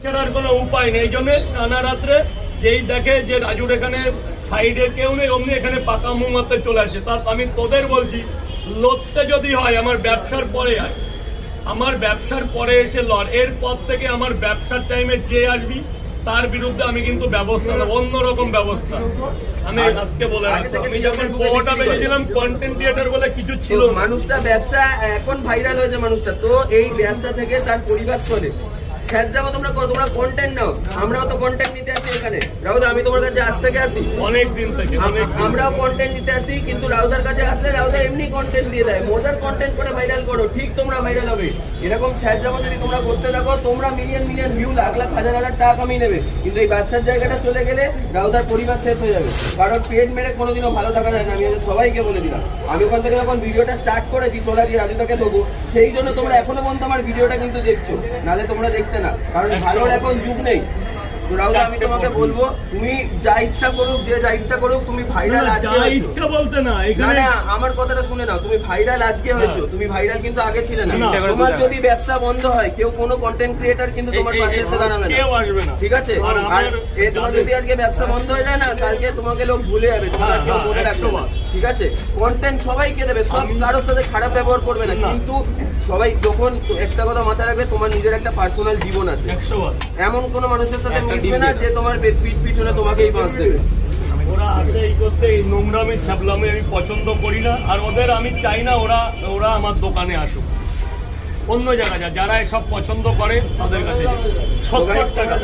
ছাড়ার কোনো উপায় নেই। এই জন্য টানা রাত্রে যেই দেখে যে রাজুর এখানে সাইডে কেউ নেই, অমনি এখানে পাকা মুমাতে চলে আসে। তা আমি তোদের বলছি, লড়তে যদি হয় আমার ব্যবসার পরে আয়, আমার ব্যবসার পরে এসে লড়। এরপর থেকে আমার ব্যবসার টাইমে যে আসবি তার বিরুদ্ধে আমি কিন্তু ব্যবস্থা নেব, অন্যরকম ব্যবস্থা। আমি আজকে বলে রাখছি, আমি যখন কোটা বেরিয়েছিলাম কন্টেন্ট ক্রিয়েটর বলে কিছু ছিল না। মানুষটা ব্যবসা এখন ভাইরাল হয়েছে মানুষটা, তো এই ব্যবসা থেকে তার পরিবার চলে। স্যাররাও তোমরা কন্টেন্ট নাও, আমরাও তো কন্টেন্ট নিতে আসি এখানে। রাউদা, আমি তোমার কাছে আজ থেকে আসি, অনেক দিন থেকে আমরাও কন্টেন্ট নিতে আসি, কিন্তু রাউদার কাছে আসলে রাউদা এমনি কন্টেন্ট দিয়ে দেয়। মজার কন্টেন্ট করে ভাইরাল করো, ঠিক তোমরা ভাইরাল হবে। এরকম স্যাররাও যদি তোমরা করতে থাকো, তোমরা million million view, lakh lakh হাজার হাজার টাকা কামিয়ে নেবে। কিন্তু এই ব্যবসার জায়গাটা চলে গেলে রাউদার পরিবার শেষ হয়ে যাবে। কারণ পেট মেরে কোনোদিনও ভালো থাকা যায় না, আমি সবাইকে বলে দিলাম। আমি ওখান থেকে যখন ভিডিওটা স্টার্ট করেছি চলে গিয়ে রাজুদাকে দেবো, সেই জন্য তোমরা এখনো পর্যন্ত আমার ভিডিওটা কিন্তু দেখছো, নাহলে তোমরা দেখতে না। কারণ ভালোর এখন যুগ নেই। তো রাউদা, আমি তোমাকে বলবো, তুমি যা ইচ্ছা করুক, যে যা ইচ্ছা করুক, তুমি ভাইরাল আজকে হয়েছো। ইচ্ছা বলতে না, না, আমার কথাটা শুনে নাও, তুমি ভাইরাল আজকে হয়েছো, তুমি ভাইরাল কিন্তু আগে ছিলে না। তোমার যদি ব্যবসা বন্ধ হয়, কেউ কোনো কন্টেন্ট ক্রিয়েটর কিন্তু তোমার পাশে এসে দাঁড়াবে না, ঠিক আছে? আর তোমার যদি আজকে ব্যবসা বন্ধ হয়ে যায় না, কালকে তোমাকে লোক ভুলে যাবে, তোমার কেউ মনে রাখবে না, ঠিক আছে? কন্টেন্ট সবাইকে দেবে, সব কারোর সাথে খারাপ ব্যবহার করবে না, কিন্তু সবাই যখন একটা কথা মাথায় রাখবে, তোমার নিজের একটা পার্সোনাল জীবন আছে। এমন কোনো মানুষের সাথে মিশবে না যে তোমার পিঠ পিছনে তোমাকেই বাঁচ দেবে। ওরা আসে এই করতে, এই নোংরামি ছাবলামি আমি পছন্দ করি না। আর ওদের আমি চাই না ওরা আমার দোকানে আসুক, অন্য জায়গায় যারা এসব পছন্দ করে তাদের কাছে 70 টাকা।